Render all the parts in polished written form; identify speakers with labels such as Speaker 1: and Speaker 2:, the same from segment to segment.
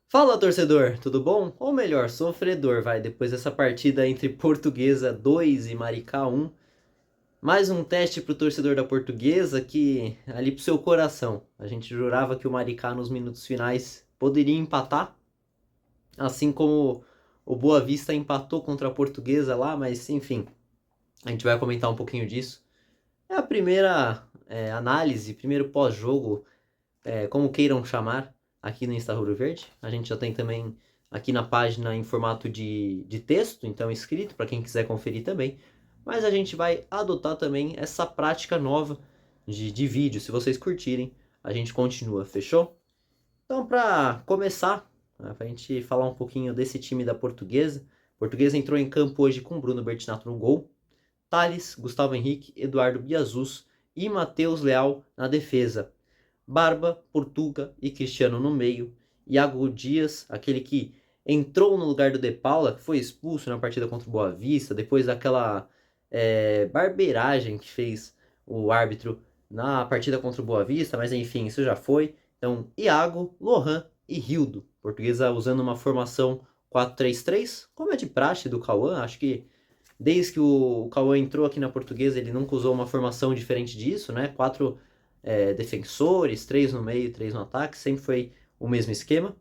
Speaker 1: Fala, torcedor, tudo bom? Ou melhor, sofredor, vai, depois dessa partida entre Portuguesa 2 e Maricá 1. Mais um teste pro torcedor da Portuguesa que ali pro seu coração. A gente jurava que o Maricá nos minutos finais poderia empatar, assim como o Boa Vista empatou contra a Portuguesa lá, mas enfim, a gente vai comentar um pouquinho disso. É a primeira análise, primeiro pós-jogo, como queiram chamar, aqui no Insta Rubro Verde. A gente já tem também aqui na página em formato de texto, então escrito, para quem quiser conferir também. Mas a gente vai adotar também essa prática nova de vídeo. Se vocês curtirem, a gente continua, fechou? Então, para começar, né, para a gente falar um pouquinho desse time da Portuguesa. A Portuguesa entrou em campo hoje com Bruno Bertinato no gol, Thales, Gustavo Henrique, Eduardo Biazus e Matheus Leal na defesa. Barba, Portuga e Cristiano no meio. Iago Dias, aquele que entrou no lugar do De Paula, que foi expulso na partida contra o Boa Vista, depois daquela barbeiragem que fez o árbitro na partida contra o Boa Vista, mas enfim, isso já foi. Então, Iago, Lohan e Rildo. Portuguesa usando uma formação 4-3-3, como é de praxe do Cauã, acho que desde que o Cauã entrou aqui na Portuguesa, ele nunca usou uma formação diferente disso, né? Quatro defensores, três no meio, três no ataque, sempre foi o mesmo esquema.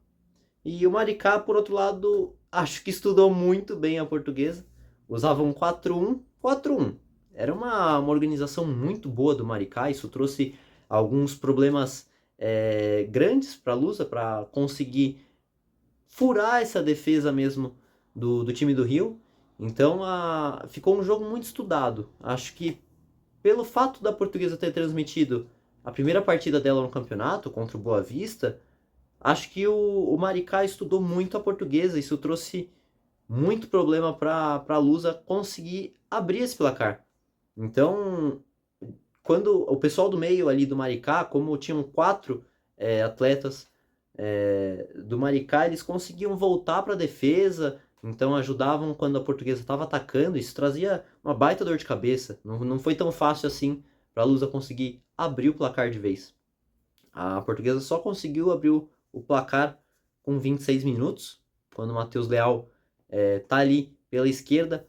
Speaker 1: E o Maricá, por outro lado, acho que estudou muito bem a Portuguesa. Usava um 4-1-4-1. Era uma organização muito boa do Maricá, isso trouxe alguns problemas grandes para a Lusa, para conseguir furar essa defesa mesmo do time do Rio. Então ficou um jogo muito estudado. Acho que pelo fato da Portuguesa ter transmitido a primeira partida dela no campeonato contra o Boa Vista, acho que o Maricá estudou muito a Portuguesa. Isso trouxe muito problema para a Lusa conseguir abrir esse placar. Então, quando o pessoal do meio ali do Maricá, como tinham quatro atletas do Maricá, eles conseguiam voltar para a defesa, então ajudavam quando a Portuguesa estava atacando. Isso trazia uma baita dor de cabeça. Não foi tão fácil assim para a Lusa conseguir abrir o placar de vez. A Portuguesa só conseguiu abrir o placar com 26 minutos, quando o Matheus Leal tá ali pela esquerda,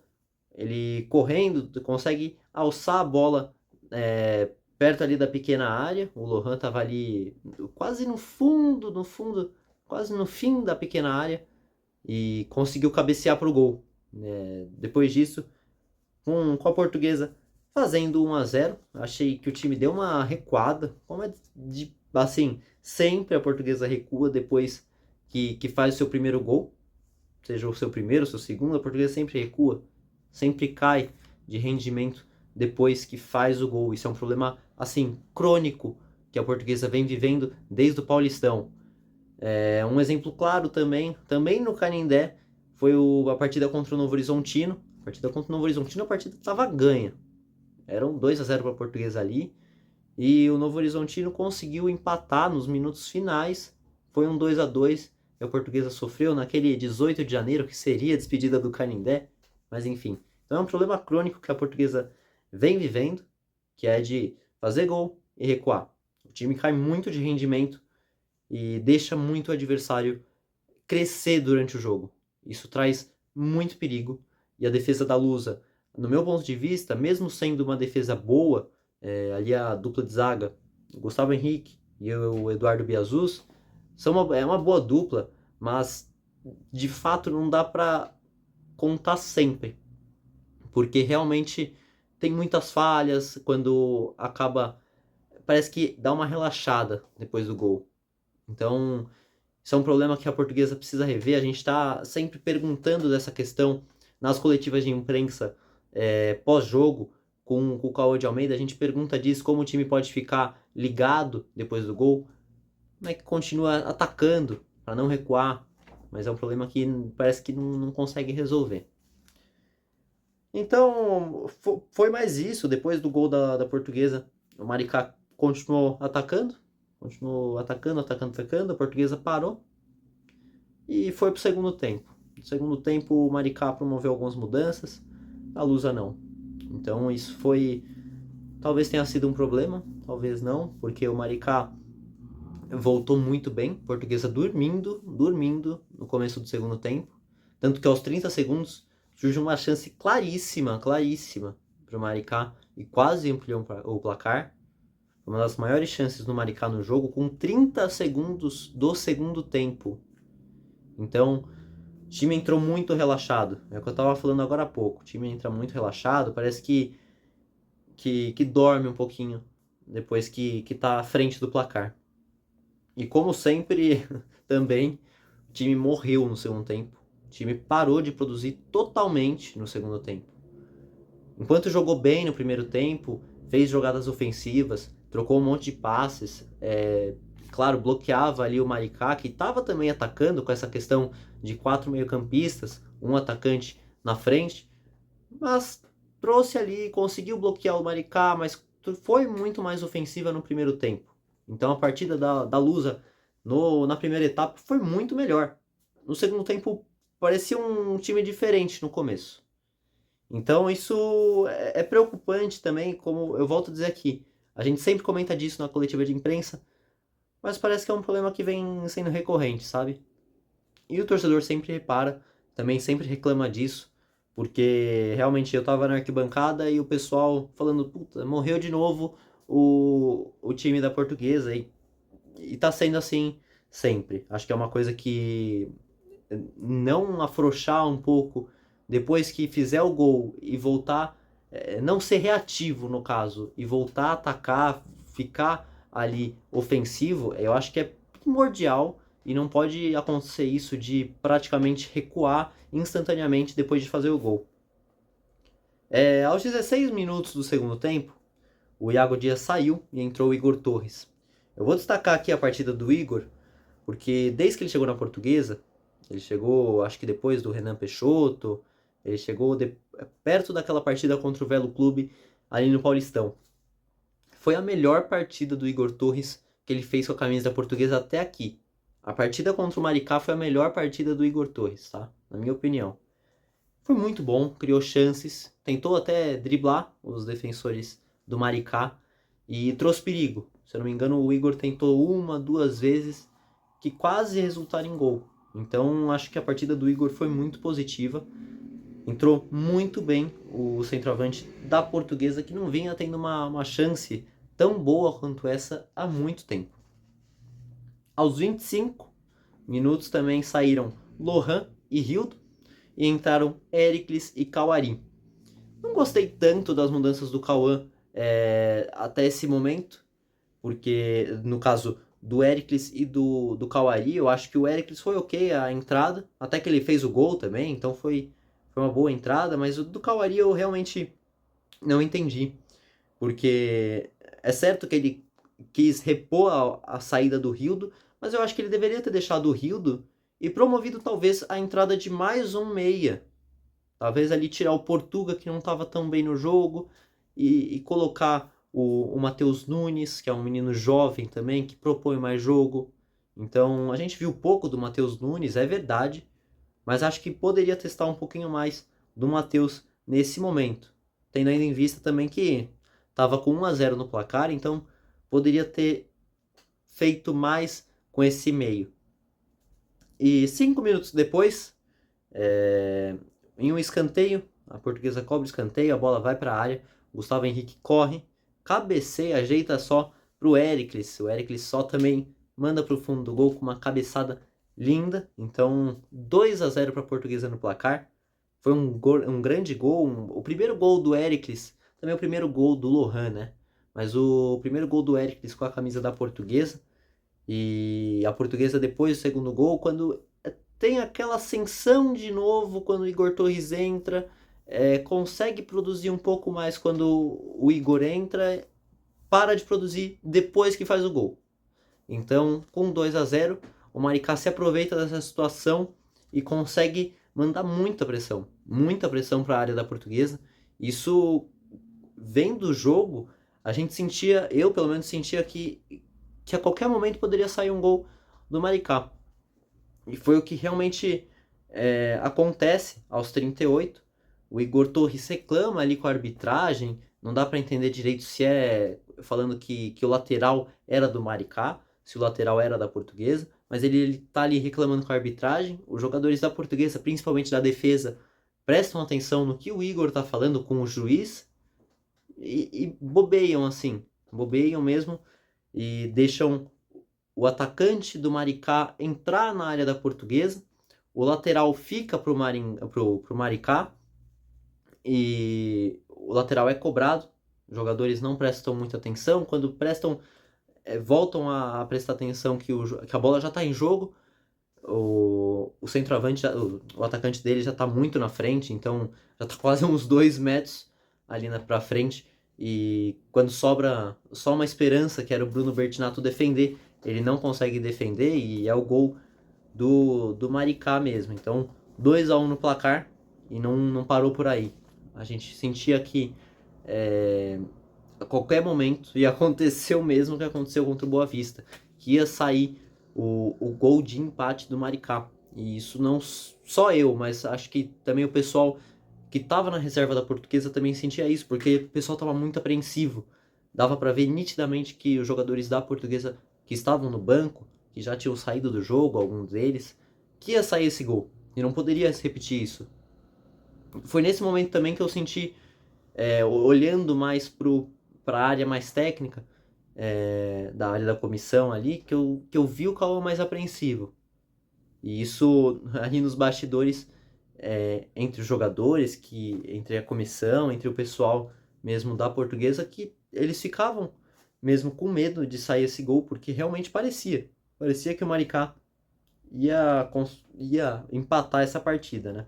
Speaker 1: ele correndo, consegue alçar a bola perto ali da pequena área. O Lohan estava ali quase no fundo, quase no fim da pequena área e conseguiu cabecear para o gol. Depois disso, com a Portuguesa fazendo 1-0, achei que o time deu uma recuada, como é assim, sempre a Portuguesa recua depois que faz o seu primeiro gol, seja o seu primeiro, o seu segundo, a Portuguesa sempre recua, sempre cai de rendimento depois que faz o gol. Isso é um problema, assim, crônico que a Portuguesa vem vivendo desde o Paulistão. Um exemplo claro também no Canindé, foi a partida contra o Novo Horizontino. A partida contra o Novo Horizontino, a partida estava ganha. Era um 2-0 para a Portuguesa ali. E o Novo Horizontino conseguiu empatar nos minutos finais. Foi um 2-2 e a Portuguesa sofreu naquele 18 de janeiro, que seria a despedida do Canindé. Mas enfim. Então é um problema crônico que a Portuguesa vem vivendo, que é de fazer gol e recuar. O time cai muito de rendimento e deixa muito o adversário crescer durante o jogo. Isso traz muito perigo. E a defesa da Lusa, no meu ponto de vista, mesmo sendo uma defesa boa, ali a dupla de zaga, o Gustavo Henrique e o Eduardo Biazus, é uma boa dupla, mas de fato não dá para contar sempre, porque realmente tem muitas falhas quando acaba, parece que dá uma relaxada depois do gol. Então, isso é um problema que a Portuguesa precisa rever. A gente está sempre perguntando dessa questão nas coletivas de imprensa pós-jogo com o Cauã de Almeida. A gente pergunta disso, como o time pode ficar ligado depois do gol, como é que continua atacando para não recuar, mas é um problema que parece que não consegue resolver. Então, foi mais isso. Depois do gol da Portuguesa, o Maricá continuou atacando, atacando, atacando. A Portuguesa parou e foi pro segundo tempo. No segundo tempo, o Maricá promoveu algumas mudanças, a Lusa não. Então, isso foi. Talvez tenha sido um problema, talvez não, porque o Maricá voltou muito bem, Portuguesa dormindo no começo do segundo tempo, tanto que aos 30 segundos surge uma chance claríssima para o Maricá e quase ampliou o placar. Uma das maiores chances do Maricá no jogo com 30 segundos do segundo tempo. Então, o time entrou muito relaxado. É o que eu estava falando agora há pouco. O time entra muito relaxado, parece que dorme um pouquinho depois que tá à frente do placar. E como sempre, também, o time morreu no segundo tempo. O time parou de produzir totalmente no segundo tempo. Enquanto jogou bem no primeiro tempo, fez jogadas ofensivas, trocou um monte de passes, claro, bloqueava ali o Maricá, que estava também atacando com essa questão de 4 meio-campistas, um atacante na frente, mas trouxe ali, conseguiu bloquear o Maricá, mas foi muito mais ofensiva no primeiro tempo. Então a partida da Lusa na primeira etapa foi muito melhor. No segundo tempo parecia um time diferente no começo. Então isso é preocupante também, como eu volto a dizer aqui. A gente sempre comenta disso na coletiva de imprensa, mas parece que é um problema que vem sendo recorrente, sabe? E o torcedor sempre repara, também sempre reclama disso, porque realmente eu tava na arquibancada e o pessoal falando, puta, morreu de novo o time da Portuguesa e tá sendo assim sempre. Acho que é uma coisa que não afrouxar um pouco depois que fizer o gol e voltar, não ser reativo no caso, e voltar a atacar, ficar ali ofensivo, eu acho que é primordial e não pode acontecer isso de praticamente recuar instantaneamente depois de fazer o gol. Aos 16 minutos do segundo tempo, o Iago Dias saiu e entrou o Igor Torres. Eu vou destacar aqui a partida do Igor, porque desde que ele chegou na Portuguesa, ele chegou, acho que depois do Renan Peixoto, ele chegou perto daquela partida contra o Velo Clube, ali no Paulistão. Foi a melhor partida do Igor Torres que ele fez com a camisa da Portuguesa até aqui. A partida contra o Maricá foi a melhor partida do Igor Torres, tá? Na minha opinião. Foi muito bom, criou chances, tentou até driblar os defensores do Maricá e trouxe perigo. Se eu não me engano, o Igor tentou uma, duas vezes que quase resultaram em gol. Então acho que a partida do Igor foi muito positiva. Entrou muito bem o centroavante da Portuguesa, que não vinha tendo uma chance tão boa quanto essa há muito tempo. Aos 25 minutos também saíram Lohan e Rildo e entraram Éricles e Cauari. Não gostei tanto das mudanças do Cauã até esse momento, porque no caso do Éricles e do Cauari, eu acho que o Éricles foi ok a entrada, até que ele fez o gol também, então foi uma boa entrada, mas o do Cauari eu realmente não entendi, porque é certo que ele quis repor a saída do Rildo, mas eu acho que ele deveria ter deixado o Rildo e promovido talvez a entrada de mais um meia. Talvez ali tirar o Portuga, que não estava tão bem no jogo, e colocar o Matheus Nunes, que é um menino jovem também, que propõe mais jogo. Então, a gente viu pouco do Matheus Nunes, é verdade, mas acho que poderia testar um pouquinho mais do Matheus nesse momento. Tendo ainda em vista também que estava com 1-0 no placar, então poderia ter feito mais com esse meio. E 5 minutos depois, em um escanteio, a Portuguesa cobra o escanteio, a bola vai para a área, Gustavo Henrique corre, cabeceia, ajeita só pro Éricles. O Éricles só também manda pro fundo do gol com uma cabeçada linda. Então, 2-0 para a Portuguesa no placar. Foi um grande gol. O primeiro gol do Éricles, também o primeiro gol do Lohan, né? Mas o primeiro gol do Éricles com a camisa da Portuguesa. E a Portuguesa depois do segundo gol, quando tem aquela ascensão de novo, quando o Igor Torres entra, consegue produzir um pouco mais quando o Igor entra, para de produzir depois que faz o gol. Então, com 2-0, o Maricá se aproveita dessa situação e consegue mandar muita pressão para a área da Portuguesa. Isso vem do jogo, a gente sentia, eu pelo menos sentia que a qualquer momento poderia sair um gol do Maricá. E foi o que realmente acontece aos 38. O Igor Torres reclama ali com a arbitragem, não dá para entender direito se falando que o lateral era do Maricá, se o lateral era da Portuguesa, mas ele tá ali reclamando com a arbitragem. Os jogadores da Portuguesa, principalmente da defesa, prestam atenção no que o Igor tá falando com o juiz e bobeiam assim, bobeiam mesmo e deixam o atacante do Maricá entrar na área da Portuguesa, o lateral fica pro Maricá e o lateral é cobrado. Os jogadores não prestam muita atenção, quando prestam, voltam a prestar atenção que a bola já está em jogo, o centroavante, o atacante dele já está muito na frente, então já está quase uns 2 metros ali para frente. E quando sobra só uma esperança, que era o Bruno Bertinato defender, ele não consegue defender e é o gol do Maricá mesmo. Então, 2-1 no placar e não parou por aí. A gente sentia que a qualquer momento ia acontecer o mesmo que aconteceu contra o Boa Vista, que ia sair o gol de empate do Maricá. E isso não só eu, mas acho que também o pessoal que estava na reserva da Portuguesa também sentia isso, porque o pessoal estava muito apreensivo. Dava para ver nitidamente que os jogadores da Portuguesa que estavam no banco, que já tinham saído do jogo, alguns deles, que ia sair esse gol. E não poderia se repetir isso. Foi nesse momento também que eu senti, olhando mais para a área mais técnica, da área da comissão ali, que eu vi o Cauã mais apreensivo. E isso ali nos bastidores, entre os jogadores, entre a comissão, entre o pessoal mesmo da Portuguesa, que eles ficavam mesmo com medo de sair esse gol, porque realmente parecia que o Maricá ia empatar essa partida, né?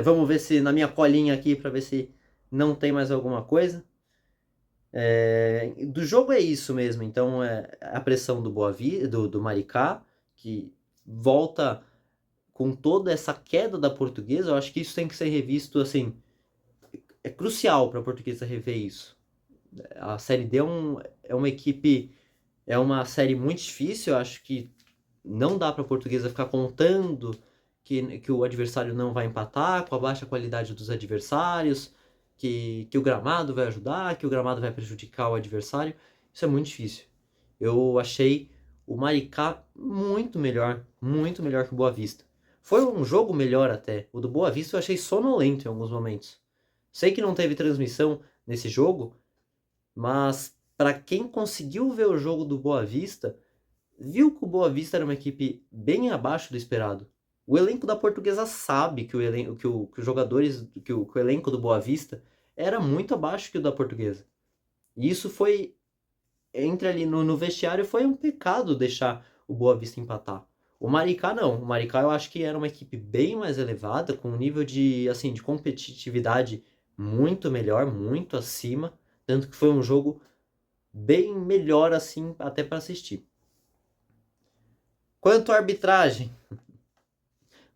Speaker 1: Vamos ver se na minha colinha aqui para ver se não tem mais alguma coisa. Do jogo é isso mesmo. Então a pressão do Maricá, que volta com toda essa queda da Portuguesa. Eu acho que isso tem que ser revisto assim. É crucial para a Portuguesa rever isso. A Série D é uma equipe, é uma série muito difícil. Eu acho que não dá para a Portuguesa ficar contando que o adversário não vai empatar com a baixa qualidade dos adversários, que o gramado vai ajudar, que o gramado vai prejudicar o adversário. Isso é muito difícil. Eu achei o Maricá muito melhor que o Boa Vista. Foi um jogo melhor até. O do Boa Vista eu achei sonolento em alguns momentos. Sei que não teve transmissão nesse jogo, mas para quem conseguiu ver o jogo do Boa Vista, viu que o Boa Vista era uma equipe bem abaixo do esperado. O elenco da Portuguesa sabe que os jogadores, que o elenco do Boa Vista era muito abaixo que o da Portuguesa. E isso foi, entre ali no vestiário, foi um pecado deixar o Boa Vista empatar. O Maricá não. O Maricá eu acho que era uma equipe bem mais elevada, com um nível de competitividade muito melhor, muito acima. Tanto que foi um jogo bem melhor assim até para assistir. Quanto à arbitragem,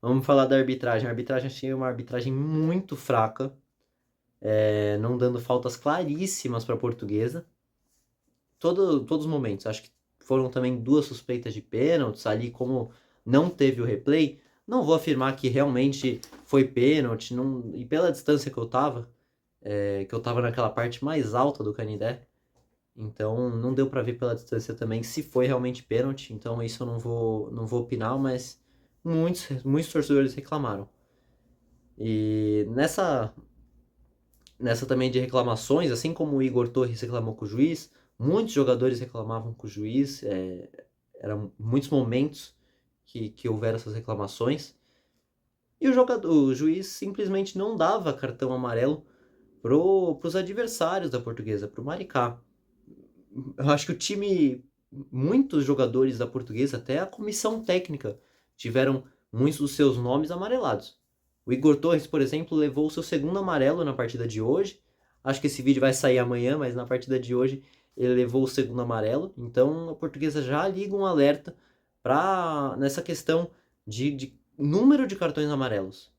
Speaker 1: vamos falar da arbitragem. A arbitragem achei uma arbitragem muito fraca, não dando faltas claríssimas para a Portuguesa. Todos os momentos. Acho que foram também 2 suspeitas de pênaltis ali, como não teve o replay. Não vou afirmar que realmente foi pênalti, não, e pela distância que eu tava naquela parte mais alta do Canidé, então não deu para ver pela distância também se foi realmente pênalti. Então isso eu não vou opinar, mas muitos torcedores reclamaram. E nessa também de reclamações, assim como o Igor Torres reclamou com o juiz, muitos jogadores reclamavam com o juiz. Eram muitos momentos que houveram essas reclamações. E o juiz simplesmente não dava cartão amarelo pros adversários da Portuguesa, pro Maricá. Eu acho que muitos jogadores da Portuguesa, até a comissão técnica, tiveram muitos dos seus nomes amarelados. O Igor Torres, por exemplo, levou o seu segundo amarelo na partida de hoje. Acho que esse vídeo vai sair amanhã, mas na partida de hoje ele levou o segundo amarelo. Então a Portuguesa já liga um alerta nessa questão de número de cartões amarelos.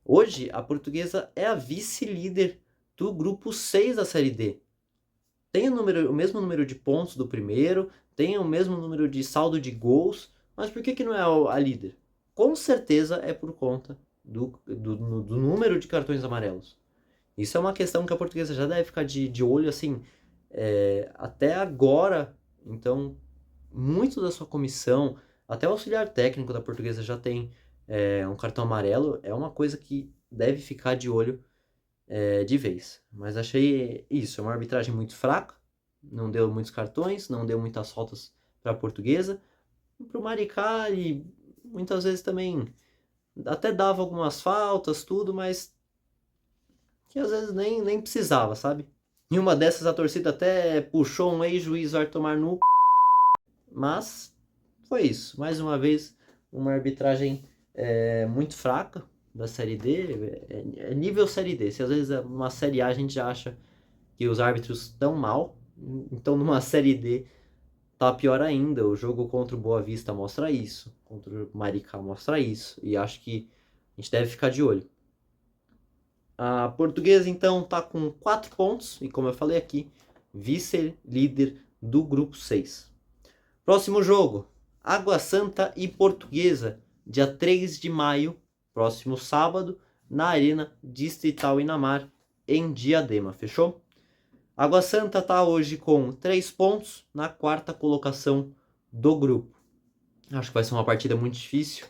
Speaker 1: Hoje a Portuguesa é a vice-líder do grupo 6 da Série D. Tem o mesmo número de pontos do primeiro, tem o mesmo número de saldo de gols, mas por que não é a líder? Com certeza é por conta do número de cartões amarelos. Isso é uma questão que a Portuguesa já deve ficar de olho, assim, até agora, Então, muito da sua comissão, até o auxiliar técnico da Portuguesa já tem um cartão amarelo. É uma coisa que deve ficar de olho de vez. Mas achei isso, é uma arbitragem muito fraca. Não deu muitos cartões, não deu muitas faltas para a Portuguesa. Para o Maricá, e muitas vezes também até dava algumas faltas, tudo, mas que às vezes nem precisava, sabe? Em uma dessas a torcida até puxou um ex-juiz Artomar no. Mas foi isso. Mais uma vez, uma arbitragem muito fraca da Série D. É nível Série D. Se às vezes uma Série A a gente já acha que os árbitros estão mal, então numa Série D tá pior ainda. O jogo contra o Boa Vista mostra isso, contra o Maricá mostra isso, e acho que a gente deve ficar de olho. A Portuguesa então tá com 4 pontos e, como eu falei aqui, vice-líder do grupo 6. Próximo jogo, Água Santa e Portuguesa, dia 3 de maio, próximo sábado, na Arena Distrital Inamar, em Diadema, fechou? Água Santa está hoje com 3 pontos na 4ª colocação do grupo. Acho que vai ser uma partida muito difícil.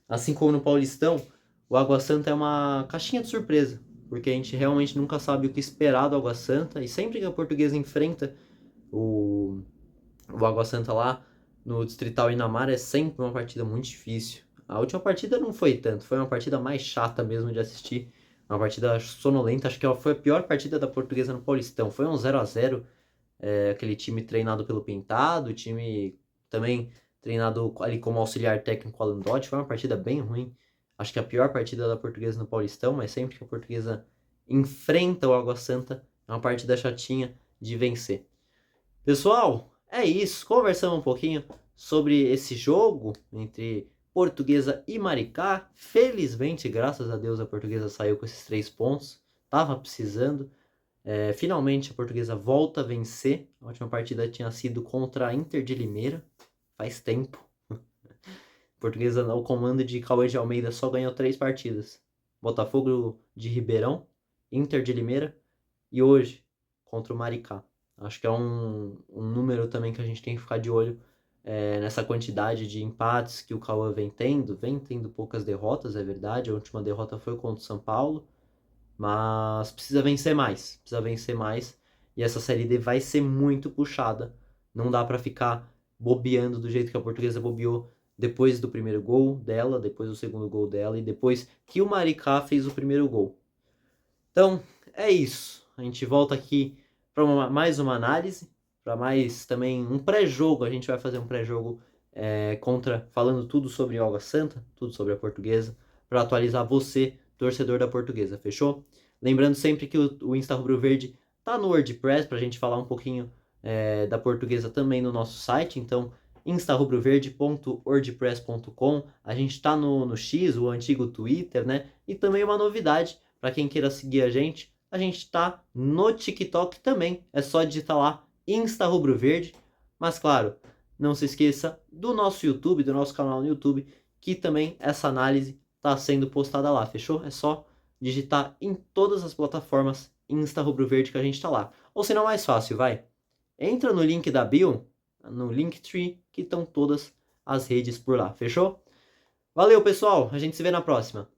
Speaker 1: Assim como no Paulistão, o Água Santa é uma caixinha de surpresa, porque a gente realmente nunca sabe o que esperar do Água Santa, e sempre que a Portuguesa enfrenta o Água Santa lá no Distrital Inamar é sempre uma partida muito difícil. A última partida não foi tanto, foi uma partida mais chata mesmo de assistir, uma partida sonolenta. Acho que foi a pior partida da Portuguesa no Paulistão. Foi um 0-0, aquele time treinado pelo Pintado, o time também treinado ali como auxiliar técnico Alan Dodge. Foi uma partida bem ruim. Acho que a pior partida da Portuguesa no Paulistão, mas sempre que a Portuguesa enfrenta o Água Santa, é uma partida chatinha de vencer. Pessoal, é isso. Conversamos um pouquinho sobre esse jogo entre Portuguesa e Maricá. Felizmente, graças a Deus, a Portuguesa saiu com esses 3 pontos. Tava precisando. Finalmente a Portuguesa volta a vencer. A última partida tinha sido contra a Inter de Limeira. Faz tempo. A Portuguesa, ao comando de Cauê de Almeida, só ganhou 3 partidas. Botafogo de Ribeirão, Inter de Limeira e hoje contra o Maricá. Acho que é um número também que a gente tem que ficar de olho nessa quantidade de empates que o Cauã vem tendo. Vem tendo poucas derrotas, é verdade. A última derrota foi contra o São Paulo. Mas precisa vencer mais. Precisa vencer mais. E essa Série D vai ser muito puxada. Não dá para ficar bobeando do jeito que a Portuguesa bobeou depois do primeiro gol dela, depois do segundo gol dela e depois que o Maricá fez o primeiro gol. Então, é isso. A gente volta aqui para mais uma análise, para mais também um pré-jogo. A gente vai fazer um pré-jogo falando tudo sobre Água Santa, tudo sobre a Portuguesa, para atualizar você, torcedor da Portuguesa, fechou? Lembrando sempre que o Insta Rubro Verde tá no WordPress, para a gente falar um pouquinho da Portuguesa também no nosso site. Então, instarubroverde.wordpress.com. A gente está no X, o antigo Twitter, né? E também uma novidade, para quem queira seguir a gente está no TikTok também. É só digitar lá Insta Rubro Verde. Mas claro, não se esqueça do nosso YouTube, do nosso canal no YouTube, que também essa análise está sendo postada lá, fechou? É só digitar em todas as plataformas Insta Rubro Verde que a gente está lá. Ou se não, mais fácil, vai. Entra no link da bio, no Linktree, que estão todas as redes por lá, fechou? Valeu, pessoal. A gente se vê na próxima.